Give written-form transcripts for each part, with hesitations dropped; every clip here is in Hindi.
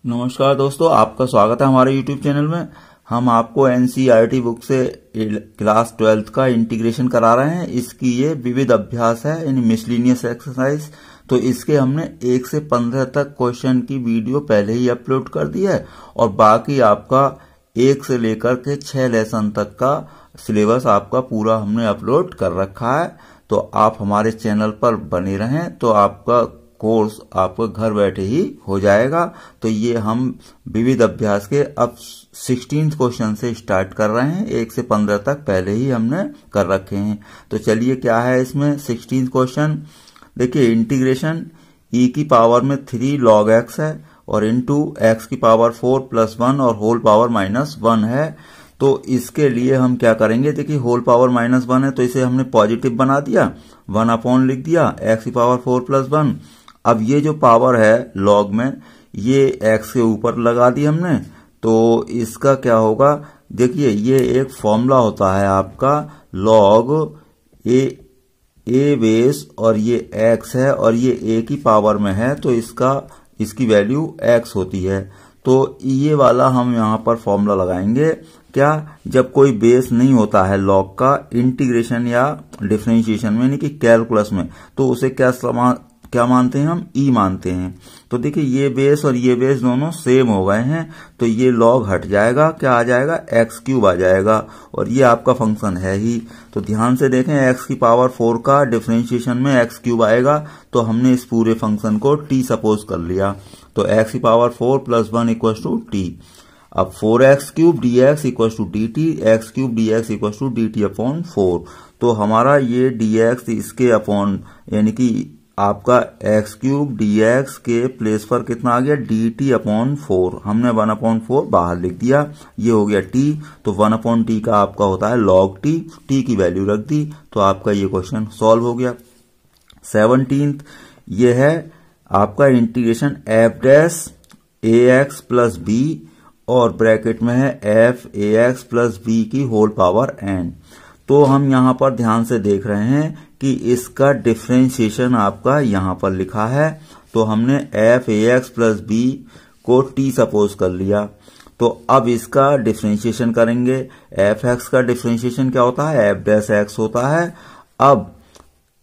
नमस्कार दोस्तों, आपका स्वागत है हमारे YouTube चैनल में। हम आपको NCERT बुक से क्लास 12th का इंटीग्रेशन करा रहे हैं। इसकी ये विविध अभ्यास है, यानी मिसलिनियस एक्सरसाइज। तो इसके हमने 1 से 15 तक क्वेश्चन की वीडियो पहले ही अपलोड कर दी है और बाकी आपका 1 से लेकर के 6 लेसन तक का सिलेबस आपका पूरा हमने अपलोड कर रखा है। तो आप हमारे चैनल पर बने रहें तो आपका कोर्स आपको घर बैठे ही हो जाएगा। तो ये हम विविध अभ्यास के अब 16th क्वेश्चन से स्टार्ट कर रहे हैं। 1 से 15 तक पहले ही हमने कर रखे हैं। तो चलिए, क्या है इसमें 16th क्वेश्चन। देखिए, इंटीग्रेशन e की पावर में 3 log x है और इनटू x की पावर 4 + 1 और होल पावर -1 है। तो इसके लिए हम क्या करेंगे, देखिए होल पावर -1 है तो इसे हमने पॉजिटिव बना दिया, 1 लिख दिया, x की पावर 4 + 1। अब ये जो पावर है लॉग में, ये x के ऊपर लगा दी हमने। तो इसका क्या होगा, देखिए ये एक फॉर्मूला होता है आपका लॉग ए बेस, और ये x है और ये a की पावर में है तो इसकी वैल्यू x होती है। तो ये वाला हम यहाँ पर फॉर्मूला लगाएंगे। क्या, जब कोई बेस नहीं होता है लॉग का इंटीग्रेशन या डिफरेंशिएशन में, यानी कि कैलकुलस में, तो उसे क्या मानते हैं, हम ई मानते हैं। तो देखिए ये बेस और ये बेस दोनों सेम हो गए हैं तो ये लॉग हट जाएगा, क्या आ जाएगा, x³ आ जाएगा। और ये आपका फंक्शन है ही। तो ध्यान से देखें, x की पावर 4 का डिफरेंशिएशन में x³ आएगा तो हमने इस पूरे फंक्शन को t सपोज कर लिया। तो x की पावर 4 + 1 = t। अब 4x³ dx = dt, x³ dx = dt/4। तो हमारा ये dx इसके अपॉन, यानी कि आपका x³ dx के प्लेस पर कितना आ गया, dt/4। हमने 1/4 बाहर लिख दिया, ये हो गया t। तो 1/t का आपका होता है log t की वैल्यू रख दी तो आपका ये क्वेश्चन सॉल्व हो गया। 17th ये है आपका इंटीग्रेशन f' ax + b और ब्रैकेट में है f ax + b की होल पावर n। तो हम यहाँ पर ध्यान से देख रहे हैं कि इसका डिफरेंशिएशन आपका यहाँ पर लिखा है। तो हमने f ax + b को t सपोज कर लिया। तो अब इसका डिफरेंशिएशन करेंगे। fx का डिफरेंशिएशन क्या होता है, f' होता है। अब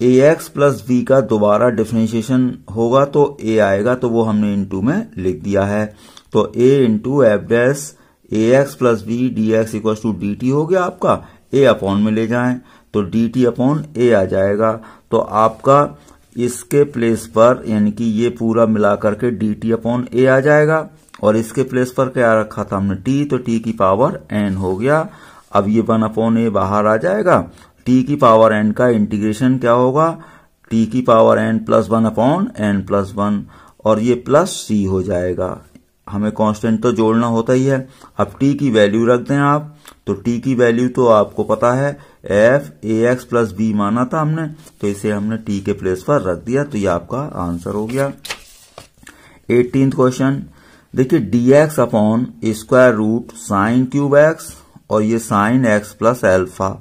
ax + b का दोबारा डिफरेंशिएशन होगा तो a आएगा, तो वो हमने इनटू में लिख दिया है। तो a × f' ax + b dx = dt हो गया आपका। a अपॉन में ले जाएं तो dt/a आ जाएगा। तो आपका इसके प्लेस पर, यानी कि ये पूरा मिला करके dt/a आ जाएगा और इसके प्लेस पर क्या रखा था हमने, t, तो t की पावर n हो गया। अब ये 1/a बाहर आ जाएगा। t की पावर n का इंटीग्रेशन क्या होगा, t की पावर n + 1/n + 1 और ये प्लस c हो जाएगा। हमें कांस्टेंट तो जोड़ना होता ही है। अब t की वैल्यू रख दें आप, तो t की वैल्यू तो आपको पता है, f ax + b माना था हमने, तो इसे हमने t के प्लेस पर रख दिया। तो ये आपका आंसर हो गया। 18th क्वेश्चन, देखिए dx/√sin³ x और ये sin x + α।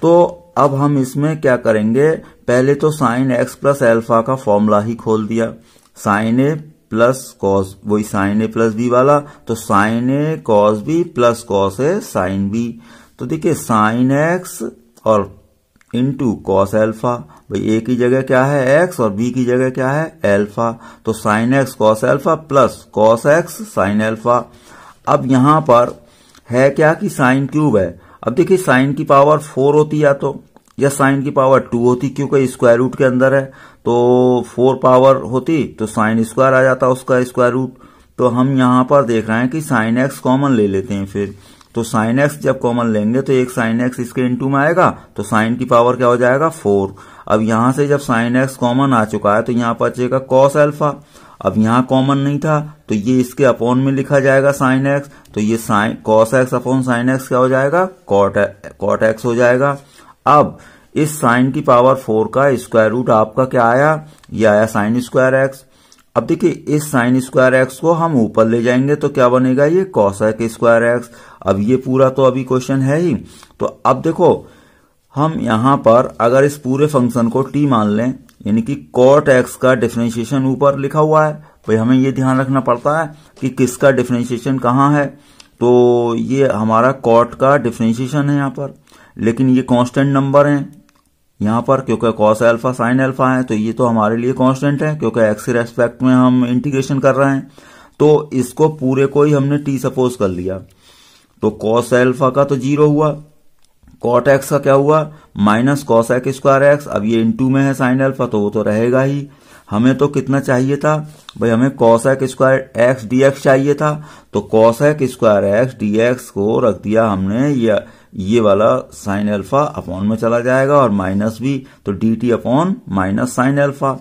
तो अब हम इसमें क्या करेंगे, पहले तो sin x + α का फॉर्मूला ही खोल दिया, sin a + cos, वही sin a + b वाला, तो sin a cos b + cos a sin b। तो देखिए sin x और इनटू cos α, भाई a की जगह क्या है x और b की जगह क्या है अल्फा। तो sin x cos α + cos x sin α। अब यहाँ पर है क्या कि sin³ है। अब देखिए sin की पावर 4 होती या sin की पावर 2 होती, क्योंकि स्क्वायर रूट के अंदर है, तो 4 पावर होती तो sin² आ जाता उसका स्क्वायर रूट। तो हम यहाँ पर देख रहे हैं कि sin x कॉमन ले लेते हैं फिर। तो sin x जब कॉमन लेंगे तो एक sin x इसके इनटू में आएगा, तो sin की पावर क्या हो जाएगा, 4। अब यहाँ से जब sin x कॉमन आ चुका है तो यहाँ पर बचेगा cos α। अब यहाँ कॉमन नहीं था तो ये इसके अपॉन में लिखा जाएगा sin x, तो ये cos x/sin x क्या हो जाएगा, cot x हो जाएगा। अब इस sin की पावर 4 का स्क्वायर रूट आपका क्या आया, ये आया sin²x। अब देखिए इस sin²x को हम ऊपर ले जाएंगे तो क्या बनेगा, ये cos²x। अब ये पूरा तो अभी क्वेश्चन है ही। तो अब देखो हम यहाँ पर अगर इस पूरे फंक्शन को t मान लें, यानी कि cot x का डिफरेंशिएशन ऊपर लिखा हुआ है, भाई हमें ये ध्यान रखना पड़ता है कि किसका डिफरेंशिएशन कहाँ है। तो ये हमारा कॉट का डिफरेंशिएशन है यहाँ पर, लेकिन ये कांस्टेंट नंबर है यहाँ पर, क्योंकि कॉस अल्फा साइन अल्फा है, तो ये तो हमारे लिए कांस्टेंट है क्योंकि एक्स के रेस्पेक्ट में हम इंटीग्रेशन कर रहे हैं। तो इसको पूरे को ही हमने टी सपोज कर लिया, तो कॉस अल्फा का तो 0 हुआ, कॉट एक्स का क्या हुआ minus cos x square x. अब ये इनटू में है साइन अल्फा, तो वो तो रहेगा ही। हमें तो कितना चाहिए था भाई, हमें cos x square x dx चाहिए था, तो cos x square x dx को रख दिया हमने, ये वाला साइन अल्फा अपॉन में चला जाएगा और माइनस भी, तो D t upon minus sine alpha.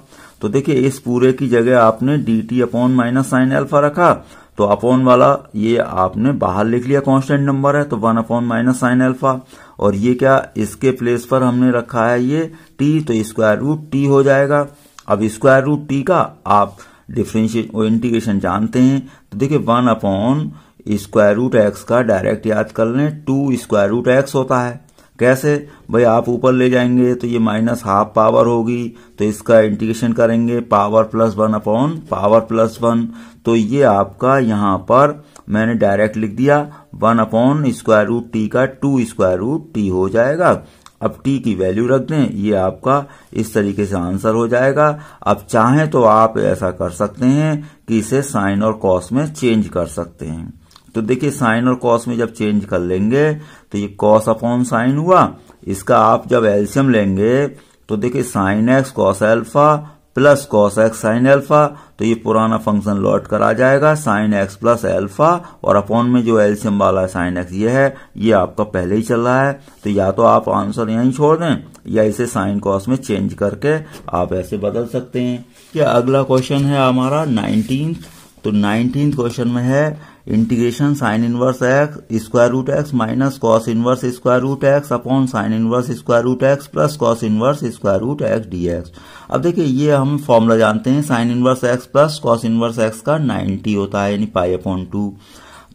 तो देखिए इस पूरे की जगह आपने D t upon minus sine alpha रखा, तो अपॉन वाला ये आपने बाहर लिख लिया, कांस्टेंट नंबर है तो 1 अपॉन माइनस साइन अल्फा, और ये क्या इसके प्लेस पर हमने रखा है ये टी, तो स्क्वायर रूट टी हो जाएगा। अब स्क्वायर रूट टी का आप डिफरेंशिएट और इंटीग्रेशन जानते हैं, तो देखिए 1 अपॉन स्क्वायर रूट एक्स का डायरेक्ट याद कर लें 2 स्क्वायर रूट एक्स होता है। कैसे भाई, आप ऊपर ले जाएंगे तो ये माइनस हाफ पावर होगी, तो इसका इंटीग्रेशन करेंगे power plus 1 upon power plus 1, तो ये आपका यहाँ पर मैंने डायरेक्ट लिख दिया 1 अपॉन स्क्वायर रूट टी का 2 स्क्वायर रूट टी हो जाएगा। अब टी की वैल्यू रख दें, ये आपका इस तरीके से आंसर हो जाएगा। अब चाहें तो आप ऐसा कर सकते हैं कि इसे साइन और कॉस में चेंज कर सकते हैं। तो देखिए साइन और कॉस में जब चेंज कर लेंगे तो ये कॉस अपॉन साइन हुआ, इसका आप जब एलसीएम लेंगे तो देखिए sine x cos alpha plus cos x sine alpha, तो ये पुराना फंक्शन लौट कर आ जाएगा साइन एक्स प्लस अल्फा, और अपॉन में जो एलसीएम वाला है साइन एक्स ये है, ये आपका पहले ही चल रहा है, तो या तो आप आंसर यहीं छोड़ दें या इसे साइन कॉस में चेंज करके आप ऐसे बदल सकते हैं। क्या अगला क्वेश्चन है हमारा 19, तो 19 क्वेश्चन में है integration sine inverse x square root x minus cos inverse square root x upon sine inverse square root x plus cos inverse square root x dx. अब देखिए ये हम फॉर्मूला जानते हैं, sine inverse x plus cos inverse x का 90 होता है, यानी पाई अपॉन 2,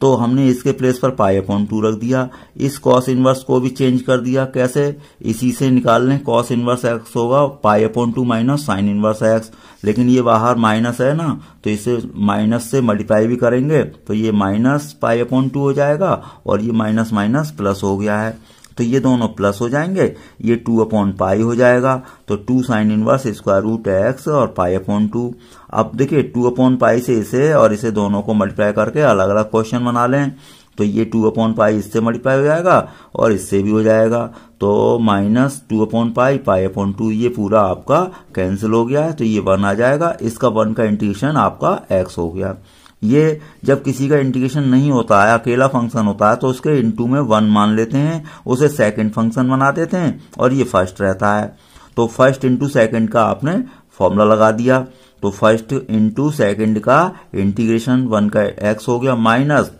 तो हमने इसके प्लेस पर पाई अपॉन 2 रख दिया। इस कॉस इनवर्स को भी चेंज कर दिया, कैसे, इसी से निकाल लें, कॉस इनवर्स एक्स होगा pi upon 2 minus sine inverse x, लेकिन ये बाहर माइनस है ना, तो इसे माइनस से मल्टीप्लाई भी करेंगे तो ये माइनस पाई अपॉन 2 हो जाएगा, और ये माइनस माइनस प्लस हो गया है, तो ये दोनों प्लस हो जाएंगे, ये 2 अपॉन पाई हो जाएगा, तो 2 sine inverse square root x और पाई अपॉन 2। अब देखिए 2 अपॉन पाई से इसे और इसे दोनों को मल्टीप्लाई करके अलग अलग क्वेश्चन बना लें, तो ये 2 अपॉन पाई इससे मल्टीप्लाई हो जाएगा और इससे भी हो जाएगा, तो minus 2 upon pi pi upon 2, ये पूरा आपका कैंसिल हो गया है, तो ये 1 आ जाएगा, इसका 1 का इंटीग्रेशन आपका एक्स हो गया। ये जब किसी का इंटीग्रेशन नहीं होता है, अकेला फंक्शन होता है, तो उसके इनटू में 1 मान लेते हैं, उसे सेकंड फंक्शन बना देते हैं और ये फर्स्ट रहता है, तो फर्स्ट इंटू सेकंड का आपने फॉर्मूला लगा दिया, तो फर्स्ट इंटू सेकंड का इंटीग्रेशन 1 का एक्स हो गया माइनस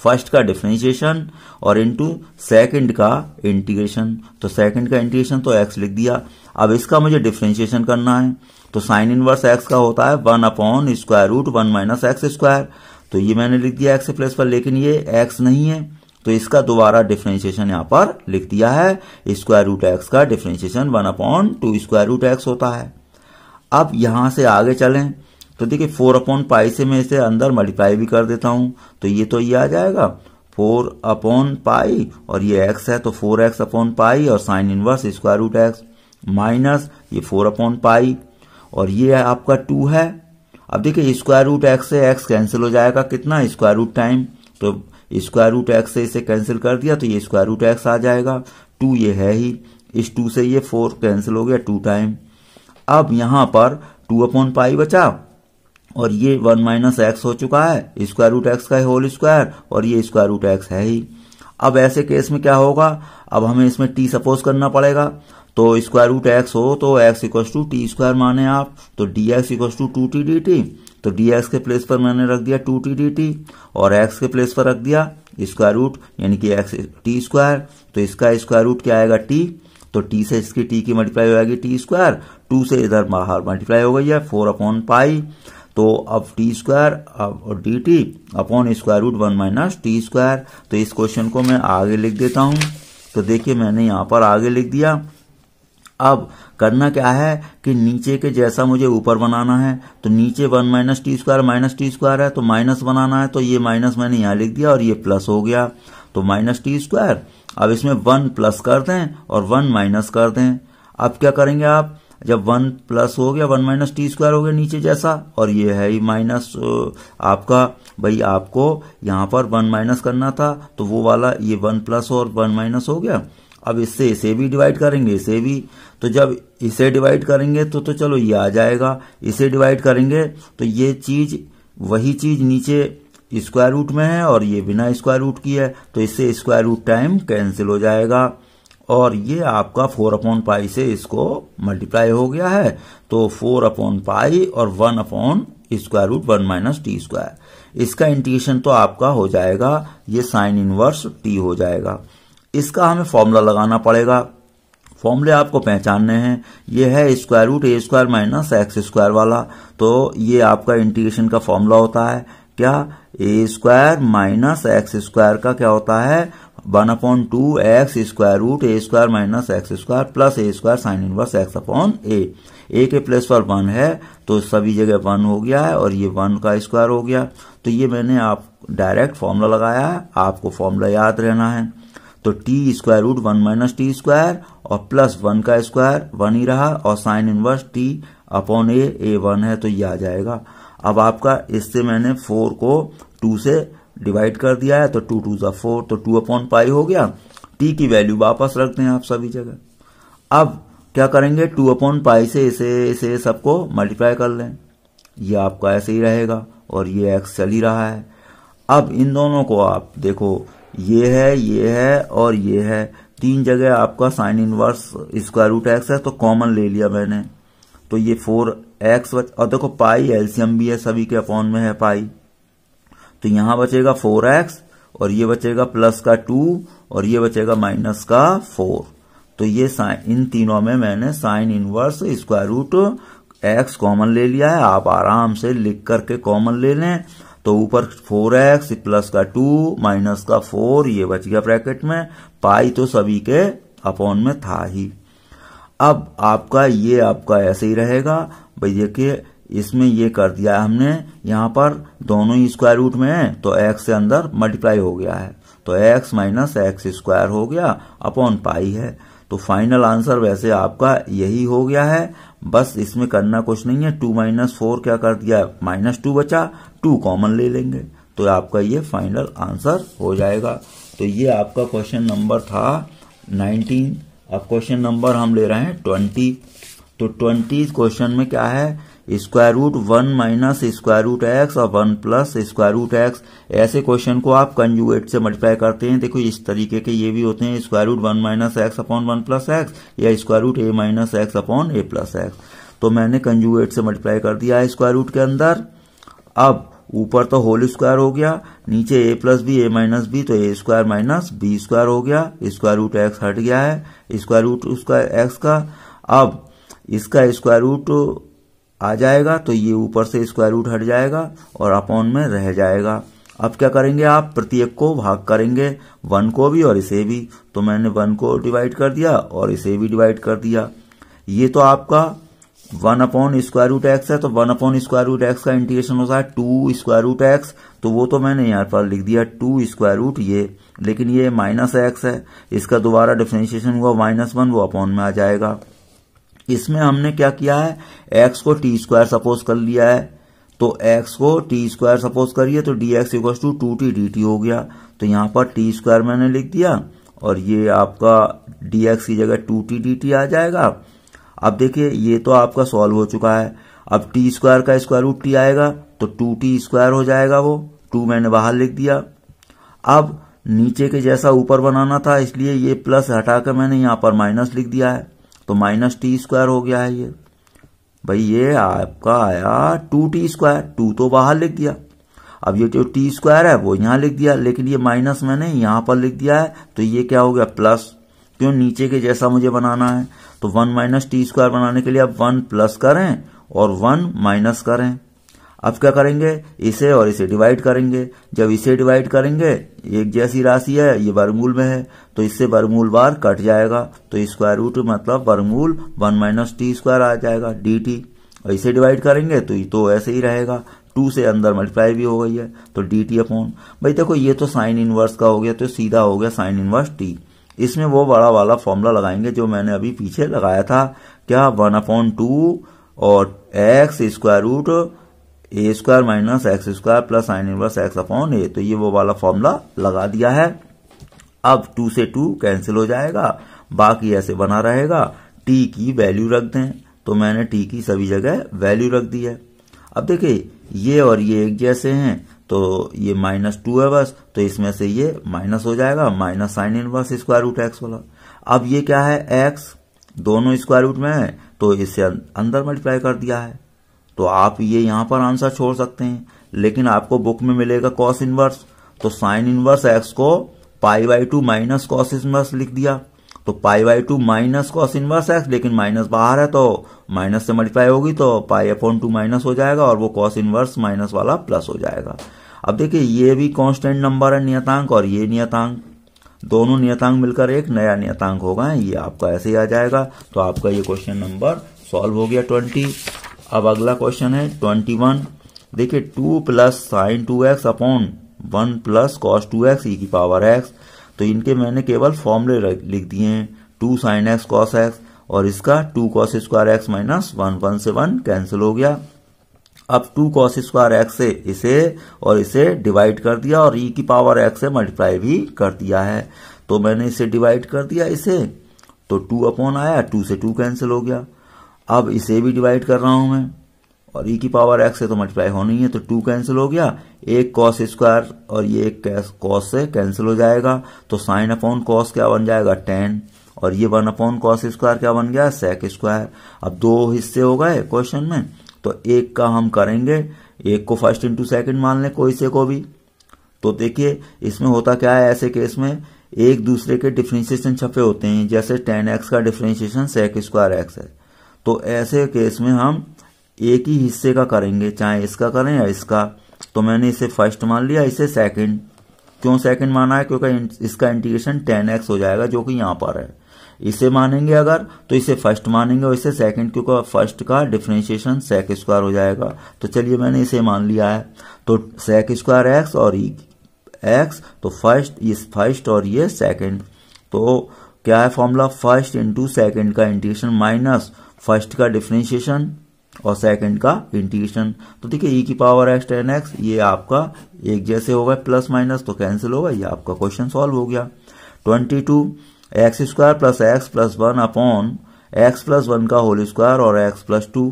फर्स्ट का डिफरेंशिएशन और इंटू सेकंड का इंटीग्रेशन, तो सेकंड का इंटीग्रेशन तो एक्स लिख दिया। अब इसका मुझे डिफरेंशिएशन करना है, तो साइन इनवर्स एक्स का होता है 1 upon square root 1 minus x square, तो ये मैंने लिख दिया एक्स के प्लेस पर, लेकिन ये एक्स नहीं है, तो इसका दोबारा डिफरेंशिएशन यहाँ पर लिख दिया है, स्क्वायर रूट एक्स का differentiation 1 upon 2 square root x होता है। अब यहां से आगे चलें तो देखिए 4 अपॉन पाई से मैं इसे अंदर मल्टीप्लाई भी कर देता हूं, तो ये आ जाएगा 4 अपॉन पाई और ये एक्स है, तो 4x अपॉन पाई और sine inverse square root x minus ये 4 अपॉन पाई और ये आपका 2 है। अब देखिए स्क्वायर रूट एक्स से एक्स कैंसिल हो जाएगा, कितना स्क्वायर रूट टाइम, तो स्क्वायर रूट एक्स से इसे कैंसिल कर दिया तो ये स्क्वायर रूट एक्स आ जाएगा, 2 ये है ही, इस 2 से ये 4 कैंसिल हो गया 2 टाइम। अब यहां पर 2 अपॉन पाई बचा और ये 1 माइनस एक्स हो चुका है, स्क्वायर रूट एक्स का होल स्क्वायर और ये स्क्वायर रूट एक्स है ही। अब ऐसे केस में क्या होगा, अब हमें इसमें टी सपोज करना पड़ेगा, तो स्क्वायर रूट एक्स हो तो x equal to t square माने आप, तो d x equal to 2t dt, तो डी एक्स के प्लेस पर मैंने रख दिया 2t dt और एक्स के प्लेस पर रख दिया स्क्वायर रूट यानी कि एक्स टी स्क्वायर, तो इसका स्क्वायर रूट क्या आएगा टी, तो टी से इसकी टी की मल्टीप्लाई हो जाएगी टी स्क्वायर, 2 से इधर बाहर मल्टीप्लाई हो गई है 4 अपॉन पाई, तो अब टी स्क्वायर और d t upon square root 1 minus t square. तो इस क्वेश्चन को मैं आगे लिख देता हूं, तो देखिए मैंने यहां पर आगे लिख दिया। अब करना क्या है कि नीचे के जैसा मुझे ऊपर बनाना है, तो नीचे 1 माइनस टी स्क्वायर है, तो माइनस बनाना है, तो ये माइनस मैंने यहाँ लिख दिया और ये प्लस हो गया, तो माइनस टी स्क्वायर। अब इसमें 1 प्लस कर दें और 1 माइनस कर दें। अब क्या करेंगे आप, जब 1 प्लस हो गया 1 माइनस टी स्क्वायर हो गया नीचे जैसा, और ये है ही माइनस आपका, भाई आपको यहाँ पर 1 माइनस करना था, तो वो वाला ये 1 प्लस और 1 माइनस हो गया। अब इससे इसे भी डिवाइड करेंगे, इसे भी, तो जब इसे डिवाइड करेंगे तो चलो ये आ जाएगा, इसे डिवाइड करेंगे तो ये चीज वही चीज नीचे स्क्वायर रूट में है और ये बिना स्क्वायर रूट की है, तो इससे स्क्वायर रूट टाइम कैंसिल हो जाएगा और ये आपका 4/पाई से इसको मल्टीप्लाई हो गया है, तो 4/पाई और 1/√1 माइनस टी स्क्वायर। इसका इंटीग्रेशन तो आपका हो जाएगा, ये साइन इनवर्स टी हो जाएगा। इसका हमें फॉर्मूला लगाना पड़ेगा, फॉर्मूले आपको पहचानने हैं। ये है square root a square minus x square वाला, तो ये आपका इंटीग्रेशन का फॉर्मूला होता है क्या, a square minus x square का क्या होता है 1/2 x square root a square minus x square plus a square sine inverse x upon a. A के प्लेस पर 1 है तो सभी जगह 1 हो गया है और ये 1 का स्क्वायर हो गया, तो ये मैंने आप डायरेक्ट फॉर्मूला लगाया है, आपको फॉर्मूला याद रहना है। तो t square root 1 minus t square और प्लस 1 का स्क्वायर 1 ही रहा और sine inverse t upon a 1 है, तो ये आ जाएगा। अब आपका इससे मैंने 4 को 2 से डिवाइड कर दिया है, तो 2 2 जा 4, तो 2/पाई हो गया। टी की वैल्यू वापस रखते हैं आप सभी जगह। अब क्या करेंगे, 2/पाई से इसे सबको मल्टीप्लाई कर लें, ये आपका ऐसे ही रहेगा और ये एक्स चल ही रहा है। अब इन दोनों को आप देखो, ये है और ये है, 3 जगह आपका sine inverse square root x है, तो कॉमन ले लिया मैंने, तो ये 4x और देखो पाई एलसीएम भी है, सभी के अपॉन में है पाई, तो यहां बचेगा 4x और ये बचेगा प्लस का 2 और ये बचेगा माइनस का 4, तो ये इन तीनों में मैंने sine inverse square root x common ले लिया है। आप आराम से लिख करके कॉमन ले लें, तो ऊपर 4x प्लस का 2 माइनस का 4 ये बच गया ब्रैकेट में, पाई तो सभी के अपॉन में था ही। अब आपका ये आपका ऐसे ही रहेगा, भाई देखिए इसमें ये कर दिया हमने, यहाँ पर दोनों ही स्क्वायर रूट में है तो x से अंदर मल्टीप्लाई हो गया है, तो x माइनस एक्स स्क्वायर हो गया अपॉन पाई है। तो फाइनल आंसर वैसे आपका यही हो गया है, बस इसमें करना कुछ नहीं है। 2 माइनस 4 क्या कर दिया, -2 बचा, 2 कॉमन ले लेंगे, तो आपका ये फाइनल आंसर हो जाएगा। तो ये आपका क्वेश्चन नंबर था 19। अब क्वेश्चन नंबर हम ले रहे हैं 20। तो 20 क्वेश्चन में क्या है, square root 1 minus square root x और 1 प्लस स्क्वायर रूट एक्स। ऐसे क्वेश्चन को आप कंजुगेट से मल्टीप्लाई करते हैं। देखो इस तरीके के ये भी होते हैं, square root 1 minus x upon 1 plus x या square root a minus x upon a plus x. तो मैंने कंजुगेट से मल्टीप्लाई कर दिया है स्क्वायर रूट के अंदर। अब ऊपर तो होल स्क्वायर हो गया, नीचे ए प्लस बी ए माइनस बी, तो ए स्क्वायर माइनस बी स्क्वायर हो गया, स्क्वायर रूट एक्स हट गया है, स्क्वायर रूट उसका एक्स का। अब इसका स्क्वायर रूट आ जाएगा तो ये ऊपर से स्क्वायर रूट हट जाएगा और अपॉन में रह जाएगा। अब क्या करेंगे, आप प्रत्येक को भाग करेंगे, 1 को भी और इसे भी, तो मैंने 1 को डिवाइड कर दिया और इसे भी डिवाइड कर दिया। ये तो आपका 1 अपॉन स्क्वायर रूट एक्स है, तो 1 अपॉन स्क्वायर रूट एक्स का इंटीग्रेशन होता है 2 स्क्वायर रूट एक्स, तो वो तो मैंने यहाँ पर लिख दिया 2 स्क्वायर रूट ये, लेकिन ये माइनस एक्स है, इसका दोबारा डिफरेंशिएशन हुआ -1, वो अपॉन में आ जाएगा। इसमें हमने क्या किया है, x को टी स्क्वायर सपोज कर लिया है, तो x को टी स्क्वायर सपोज करिए तो dx equal to 2t dt हो गया, तो यहाँ पर टी स्क्वायर मैंने लिख दिया और ये आपका dx की जगह 2t dt आ जाएगा। अब देखिए ये तो आपका सॉल्व हो चुका है। अब टी स्क्वायर का स्क्वायर रूट टी आएगा तो 2t स्क्वायर हो जाएगा, वो 2 मैंने बाहर लिख दिया। अब नीचे के जैसा ऊपर बनाना था, इसलिए ये प्लस हटाकर मैंने यहाँ पर माइनस लिख दिया है, तो माइनस टी स्क्वायर हो गया है। ये भाई ये आपका आया 2t स्क्वायर, 2 तो बाहर लिख दिया। अब ये जो टी स्क्वायर है वो यहाँ लिख दिया, लेकिन ये माइनस मैंने यहाँ पर लिख दिया है, तो ये क्या हो गया प्लस, क्यों नीचे के जैसा मुझे बनाना है। तो 1 माइनस टी स्क्वायर बनाने के लिए अब 1 प्लस करें और 1 माइनस करें। अब क्या करेंगे, इसे और इसे डिवाइड करेंगे। जब इसे डिवाइड करेंगे, एक जैसी राशि है, ये वर्गमूल में है, तो इससे वर्गमूल बार कट जाएगा, तो स्क्वायर रूट मतलब वर्गमूल 1 माइनस टी स्क्वायर आ जाएगा dt। और इसे डिवाइड करेंगे तो ऐसे ही रहेगा, 2 से अंदर मल्टीप्लाई भी हो गई है, तो dt अपॉन, भाई देखो ये तो साइन इनवर्स का हो गया, तो सीधा हो गया साइन इनवर्स t। इसमें वो बड़ा वाला फॉर्मूला लगाएंगे जो मैंने अभी पीछे लगाया था, क्या 1/2 और x square root a square minus x square plus sine inverse x upon a. तो ये वो वाला फॉर्मूला लगा दिया है। अब 2 से 2 कैंसिल हो जाएगा, बाकी ऐसे बना रहेगा। t की वैल्यू रख दें, तो मैंने t की सभी जगह वैल्यू रख दी है। अब देखिए ये और ये एक जैसे हैं, तो ये -2 है बस, तो इसमें से ये माइनस हो जाएगा, minus sine inverse square root x वाला। अब ये क्या है, x दोनों स्क्वायर रूट में है, तो इसे अंदर मल्टीप्लाई कर दिया है। तो आप ये यहां पर आंसर छोड़ सकते हैं, लेकिन आपको बुक में मिलेगा कॉस इनवर्स, तो साइन इनवर्स x को π/2 माइनस कॉस इनवर्स लिख दिया, तो π/2 माइनस कॉस इनवर्स x, लेकिन माइनस बाहर है तो माइनस से मल्टीप्लाई होगी, तो π/2 माइनस हो जाएगा और वो कॉस इनवर्स माइनस वाला प्लस हो जाएगा। अब देखिए ये भी कांस्टेंट नंबर है नियतांक, और ये नियतांक, दोनों नियतांक मिलकर एक नया नियतांक होगा, ये आपका ऐसे ही आ जाएगा। तो आपका ये क्वेश्चन नंबर सॉल्व हो गया 20। अब अगला क्वेश्चन है 21। देखिए 2 plus sign 2x upon 1 plus cos 2x ई की पावर x, तो इनके मैंने केवल फॉर्मूले लिख दिए हैं, 2 साइन x कॉस x और इसका 2 कॉस स्क्वायर x माइनस 1 से 1 कैंसिल हो गया। अब 2 कॉस स्क्वायर x से इसे और इसे डिवाइड कर दिया और e की पावर x से मल्टीप्लाई भी कर दिया है, तो मैंने इसे डिवाइड कर दिया इसे, तो 2 अपॉन आया, 2 से 2 कैंसिल हो गया। अब इसे भी डिवाइड कर रहा हूं मैं, और e की पावर x से तो मल्टीप्लाई होनी है, तो 2 कैंसिल हो गया, एक कॉस स्क्वायर और ये एक कॉस से कैंसिल हो जाएगा, तो साइन अपॉन कॉस क्या बन जाएगा, tan, और ये 1 अपॉन कॉस स्क्वायर क्या बन गया, सेक स्क्वायर। अब 2 हिस्से हो गए क्वेश्चन में, तो एक का हम करेंगे, एक को फर्स्ट इंटू सेकंड मान लें कोई से को भी। तो देखिए इसमें होता क्या है, ऐसे केस में एक दूसरे के डिफरेंशिएशन छपे होते हैं, जैसे tan x का डिफरेंशिएशन सेक स्क्वायर x है, तो ऐसे केस में हम एक ही हिस्से का करेंगे, चाहे इसका करें या इसका। तो मैंने इसे फर्स्ट मान लिया, इसे सेकंड। क्यों सेकंड माना है, क्योंकि इसका इंटीग्रेशन tan x हो जाएगा जो कि यहाँ पर है। इसे मानेंगे अगर, तो इसे फर्स्ट मानेंगे और इसे सेकंड, क्योंकि फर्स्ट का डिफरेंशिएशन सेक स्क्वायर हो जाएगा। तो चलिए मैंने इसे मान लिया है, तो सेक स्क्वायर x और x, तो फर्स्ट और ये सेकंड। तो क्या है फॉर्मूला, फर्स्ट इंटू सेकंड का इंटीग्रेशन माइनस फर्स्ट का डिफरेंशिएशन और सेकंड का इंटीग्रेशन। तो देखिए e की पावर x tan x, ये आपका एक जैसे होगा, प्लस माइनस तो कैंसिल होगा, ये आपका क्वेश्चन सॉल्व हो गया। 22 x square plus x plus 1 upon x plus 1 का होल स्क्वायर और एक्स प्लस 2।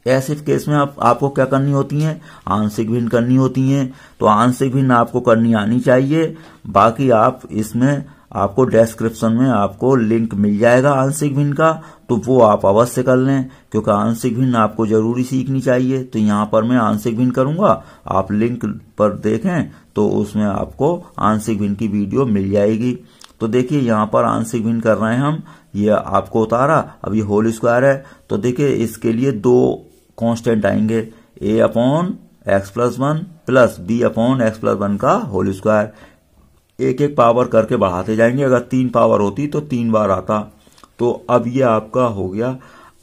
ऐसे केस में आपको क्या करनी होती है, आंशिक भिन्न करनी होती है। तो आंशिक भिन्न आपको करनी आनी चाहिए, बाकी आप इसमें आपको डिस्क्रिप्शन में आपको लिंक मिल जाएगा आंशिक भिन्न का, तो वो आप अवश्य कर लें, क्योंकि आंशिक भिन्न आपको जरूरी सीखनी चाहिए। तो यहाँ पर मैं आंशिक भिन्न करूंगा, आप लिंक पर देखें तो उसमें आपको आंशिक भिन्न की वीडियो मिल जाएगी। तो देखिए यहाँ पर आंशिक भिन्न कर रहे हैं हम, ये आपको उतारा, अब ये होल स्क्वायर है, तो देखिए इसके लिए 2 कांस्टेंट आएंगे, a upon x plus 1 plus b upon x plus 1 का होल स्क्वायर। एक एक पावर करके बढ़ाते जाएंगे, अगर 3 पावर होती तो 3 बार आता। तो अब ये आपका हो गया।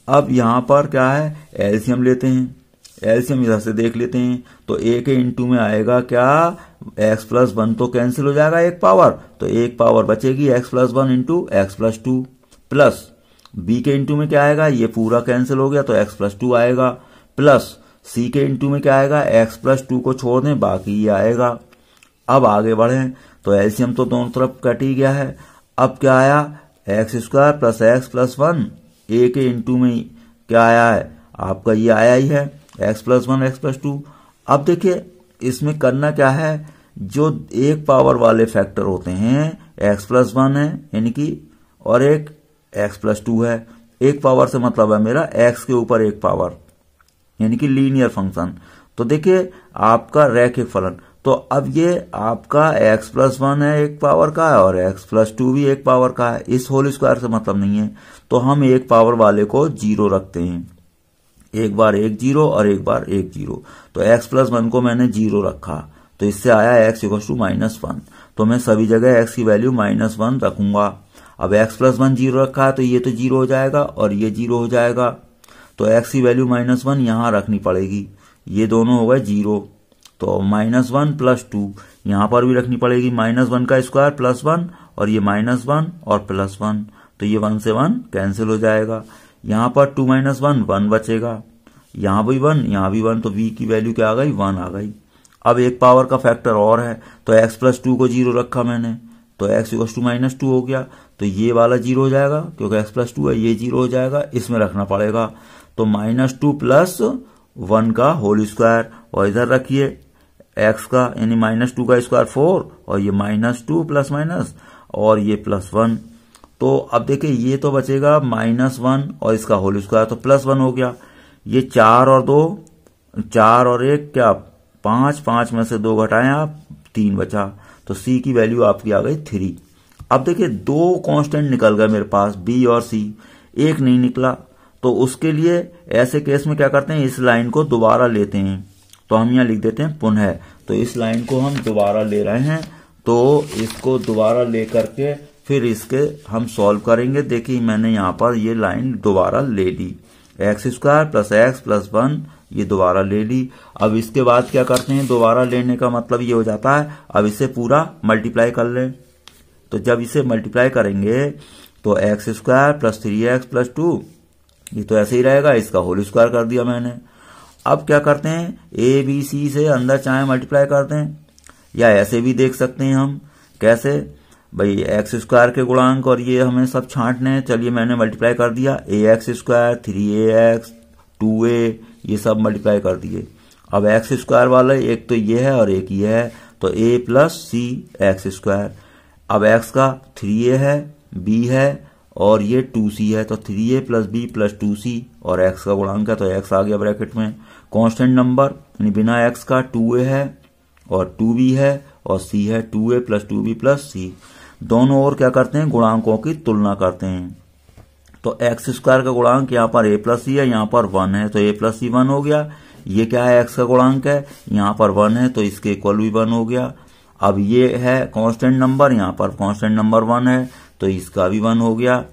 अब यहाँ पर क्या है, एलसीएम लेते हैं, एलसीएम इधर से देख लेते हैं, तो a के इंटू में आएगा क्या, x प्लस 1 तो कैंसिल हो जाएगा एक पावर, तो एक पावर बचेगी x plus 1 into x plus 2, plus b के इंटू में क्या आएगा, ये पूरा कैंसिल हो गया तो x प्लस 2 आएगा, प्लस c के इंटू में क्या आएगा, x प्लस 2 को छोड़ दें बाकी ये आएगा। अब आगे बढ़ें तो एलसीएम तो दोनों तरफ कट ही गया है। अब क्या आया, x square plus x plus 1, a के इंटू में क्या आया है आपका, ये आया ही है x प्लस 1 एक्स प्लस 2। अब देखिए इसमें करना क्या है, जो एक पावर वाले फैक्टर होते हैं x प्लस 1 है यानी कि, और एक x प्लस 2 है। एक पावर से मतलब है मेरा x के ऊपर एक पावर, यानी कि लीनियर फंक्शन। तो देखिए आपका रैखिक फलन, तो अब ये आपका x प्लस 1 है एक पावर का है और x प्लस 2 भी एक पावर का है, इस होल स्क्वायर से मतलब नहीं है। तो हम एक पावर वाले को 0 रखते हैं, एक बार एक जीरो और एक बार एक जीरो। तो x प्लस 1 को मैंने जीरो रखा, तो इससे आया x इक्वल टू -1। तो मैं सभी जगह x की वैल्यू -1 रखूंगा। अब x प्लस 1 जीरो रखा है तो ये तो जीरो हो जाएगा और ये जीरो हो जाएगा, तो x की वैल्यू -1 यहां रखनी पड़ेगी। ये दोनों हो गए जीरो, तो -1 प्लस 2 यहां पर भी रखनी पड़ेगी। -1 का स्क्वायर +1 और ये -1 और +1, तो ये 1 से 1 कैंसिल हो जाएगा। यहां पर 2 - 1 1 बचेगा, यहां भी 1 यहां भी 1, तो v की वैल्यू क्या आ गई 1 आ गई। अब एक पावर का फैक्टर और है, तो x प्लस 2 को जीरो रखा मैंने, तो x इक्वल टू -2 हो गया, तो ये वाला जीरो हो जाएगा क्योंकि x प्लस 2 है, ये जीरो हो जाएगा, इसमें रखना पड़ेगा। तो -2 प्लस 1 का होल स्क्वायर, और इधर रखिए x का यानी -2 का स्क्वायर 4 और ये -2 प्लस माइनस और ये +1। तो अब देखिए ये तो बचेगा -1 और इसका होल स्क्वायर, तो +1 हो गया। ये 4 और 2 4 और 1 क्या 5, 5 में से 2 घटाएं आप 3 बचा, तो c की वैल्यू आपकी आ गई 3। अब देखिए दो कांस्टेंट निकल गए मेरे पास b और c, एक नहीं निकला, तो उसके लिए ऐसे केस में क्या करते हैं, इस लाइन को दोबारा लेते हैं। तो हम यहाँ लिख देते हैं पुनः, तो इस लाइन को हम दोबारा ले रहे हैं, तो इसको दोबारा ले करके फिर इसके हम सॉल्व करेंगे। देखिए मैंने यहाँ पर ये लाइन दोबारा ले ली, x² प्लस x प्लस 1 ये दोबारा ले ली। अब इसके बाद क्या करते हैं, दोबारा लेने का मतलब ये हो जाता है अब इसे पूरा मल्टीप्लाई कर लें। तो जब इसे मल्टीप्लाई करेंगे तो x² प्लस 3x प्लस 2 ये तो ऐसे ही रहेगा, इसका होल स्क्वायर कर दिया मैंने। अब क्या करते हैं, a b c से अंदर चाहे मल्टीप्लाई करते हैं, या ऐसे भी देख सकते हैं हम। कैसे भाई, x² के गुणांक और ये हमें सब छांटने हैं। चलिए मैंने मल्टीप्लाई कर दिया, ax², 3ax, 2a ये सब मल्टीप्लाई कर दिए। अब x² वाला एक तो ये है और एक ये है, तो a प्लस c x²। अब x का 3a है, b है और ये 2c है, तो 3a plus b plus 2c और x का गुणांक है तो x आ गया ब्रैकेट में। कांस्टेंट नंबर यानी बिना x का 2a है और 2b है और c है, 2a plus 2b plus c। दोनों ओर क्या करते हैं, गुणांकों की तुलना करते हैं। तो x² का गुणांक यहाँ पर a प्लस c है, यहाँ पर 1 है, तो a प्लस c 1 हो गया। ये क्या है, x का गुणांक है, यहाँ पर 1 है तो इसके इक्वल भी 1 हो गया। अब ये है कांस्टेंट नंबर, यहाँ पर कांस्टेंट नंबर 1 है तो इसका भी 1 हो गया।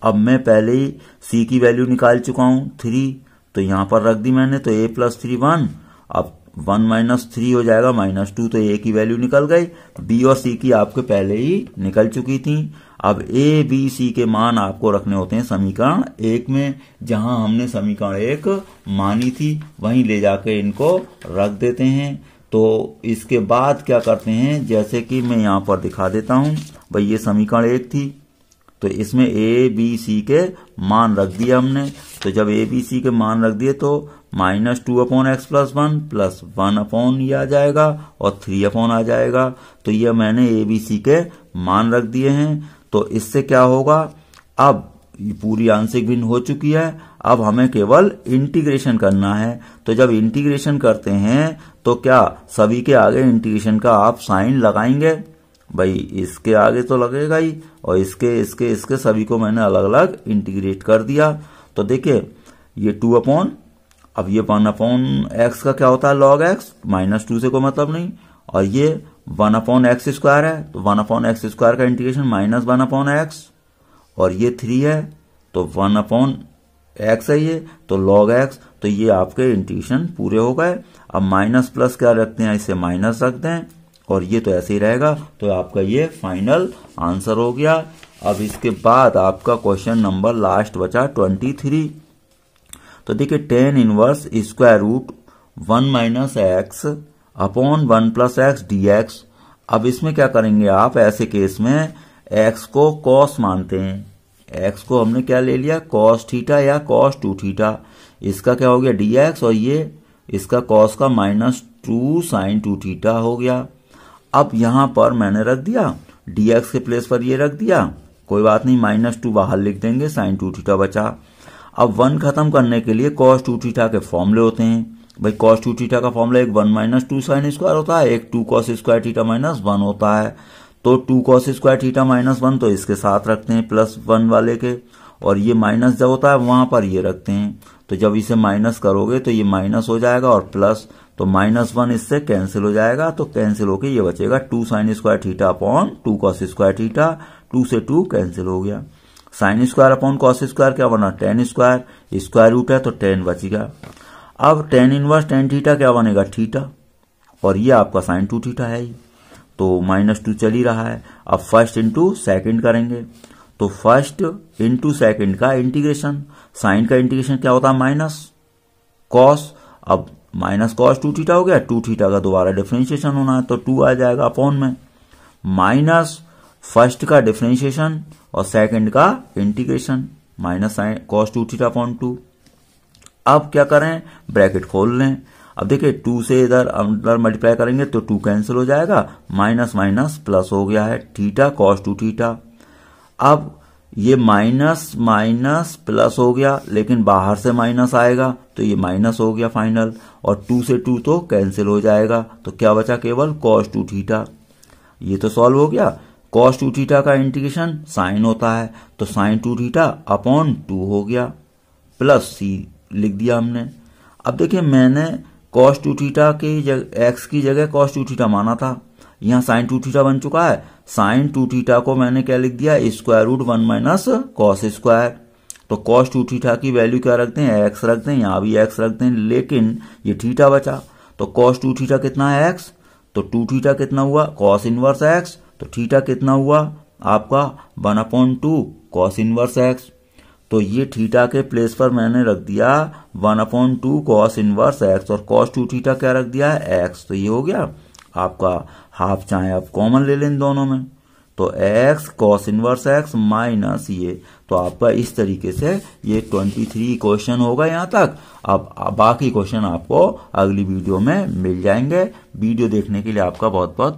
अब मैं पहले ही c की वैल्यू निकाल चुका हूँ 3, तो यहाँ पर रख दी मैंने, तो a प्लस 3 1, अब 1 माइनस 3 हो जाएगा -2, तो a की वैल्यू निकल गई। b और c की आपके पहले ही निकल चुकी थी। अब a b c के मान आपको रखने होते हैं समीकरण 1 में, जहां हमने समीकरण 1 मानी थी वहीं ले जाके इनको रख देते हैं। तो इसके बाद क्या करते हैं, जैसे कि मैं यहाँ पर दिखा देता हूं। भाई ये समीकरण 1 थी, तो इसमें a b c के मान रख दिए हमने। तो जब a b c के मान रख दिए तो -2/x प्लस 1 प्लस 1 ये आ जाएगा और 3 आ जाएगा। तो ये मैंने a b c के मान रख दिए हैं। तो इससे क्या होगा, अब ये पूरी आंशिक भिन्न हो चुकी है, अब हमें केवल इंटीग्रेशन करना है। तो जब इंटीग्रेशन करते हैं तो क्या सभी के आगे इंटीग्रेशन का आप साइन लगाएंगे, भाई इसके आगे तो लगेगा ही, और इसके सभी को मैंने अलग अलग इंटीग्रेट कर दिया। तो देखिए ये 2 अब ये 1/x का क्या होता है log x, -2 से कोई मतलब नहीं, और ये 1/x² है तो 1/x² का इंटीग्रेशन -1/x, और ये 3 है तो 1/x है ये, तो log x, तो ये आपके इंटीग्रेशन पूरे हो गए। अब माइनस प्लस क्या रखते हैं, इसे माइनस रख दें और ये तो ऐसे ही रहेगा। तो आपका ये फाइनल आंसर हो गया। अब इसके बाद आपका क्वेश्चन नंबर लास्ट बचा 23। तो देखिए tan inverse square root 1 - x अपॉन 1 + x dx। अब इसमें क्या करेंगे आप, ऐसे केस में x को cos मानते हैं, x को हमने क्या ले लिया cos थीटा या cos 2 थीटा, इसका क्या हो गया dx, और ये इसका cos का -2 sin 2 थीटा हो गया। अब यहां पर मैंने रख दिया dx के प्लेस पर ये रख दिया, कोई बात नहीं, -2 बाहर लिख देंगे, sin 2 थीटा बचा। अब 1 खत्म करने के लिए cos 2 थीटा के फॉर्मूले होते हैं। भाई cos 2 थीटा का फॉर्मूला एक 1 - 2 sin स्क्वायर होता है, एक 2 cos स्क्वायर थीटा -1 होता है। तो 2 cos स्क्वायर थीटा -1 तो इसके साथ रखते हैं +1 वाले के, और ये माइनस जब होता है वहां पर ये रखते हैं। तो जब इसे माइनस करोगे तो ये माइनस हो जाएगा और प्लस, तो -1 इससे कैंसिल हो जाएगा, तो कैंसिल होके ये बचेगा 2 sin square theta upon 2 cos square theta. 2 से 2 कैंसिल हो गया। sin square upon cos square क्या बना, tan स्क्वायर, स्क्वायर रूट है तो tan बचेगा। अब tan इनवर्स tan थीटा क्या बनेगा, थीटा, और ये आपका sin 2 थीटा है ही, तो -2 चल ही रहा है। अब फर्स्ट इंटू सेकेंड करेंगे, तो फर्स्ट इंटू सेकेंड का इंटीग्रेशन, साइन का इंटीग्रेशन क्या होता है, माइनस कॉस, अब माइनस कॉस 2 थीटा हो गया, 2 थीटा का दोबारा डिफरेंशिएशन होना है तो 2 आ जाएगा अपॉन में, माइनस फर्स्ट का डिफरेंशिएशन और सेकंड का integration, minus sine cos 2 theta upon 2। अब क्या करें, ब्रैकेट खोल लें। अब देखिए 2 से इधर अंदर मल्टीप्लाई करेंगे तो 2 कैंसिल हो जाएगा, माइनस माइनस प्लस हो गया है, थीटा कॉस 2 थीटा। अब ये माइनस माइनस प्लस हो गया, लेकिन बाहर से माइनस आएगा तो ये माइनस हो गया फाइनल, और 2 से 2 तो कैंसिल हो जाएगा, तो क्या बचा केवल कॉस 2 थीटा। ये तो सॉल्व हो गया। कॉस 2 थीटा का इंटीग्रेशन साइन होता है, तो साइन 2 थीटा अपॉन 2 हो गया, प्लस सी लिख दिया हमने। अब देखिए मैंने कॉस 2 थीटा की जगह एक्स की जगह कॉस 2 थीटा माना था, यहाँ साइन 2 थीटा बन चुका है। साइन 2 थीटा को मैंने क्या लिख दिया, square root 1 minus cos square, तो कॉस 2 थीटा की वैल्यू क्या रखते हैं, एक्स रखते हैं, यहाँ भी एक्स रखते हैं, लेकिन ये थीटा बचा, तो कॉस 2 थीटा कितना है, एक्स, तो 2 थीटा कितना हुआ, कॉस इनवर्स एक्स, तो थीटा कितना हुआ आपका 1/2 कॉस इनवर्स एक्स, तो ये थीटा के प्लेस पर मैंने रख दिया 1/2 कॉस इनवर्स एक्स, और कॉस 2 थीटा क्या रख दिया है, एक्स, तो ये हो गया आपका हाफ, चाहे आप कॉमन ले लें इन दोनों में, तो x cos inverse x minus ये, तो आपका इस तरीके से ये 23 क्वेश्चन होगा यहाँ तक। अब बाकी क्वेश्चन आपको अगली वीडियो में मिल जाएंगे। वीडियो देखने के लिए आपका बहुत बहुत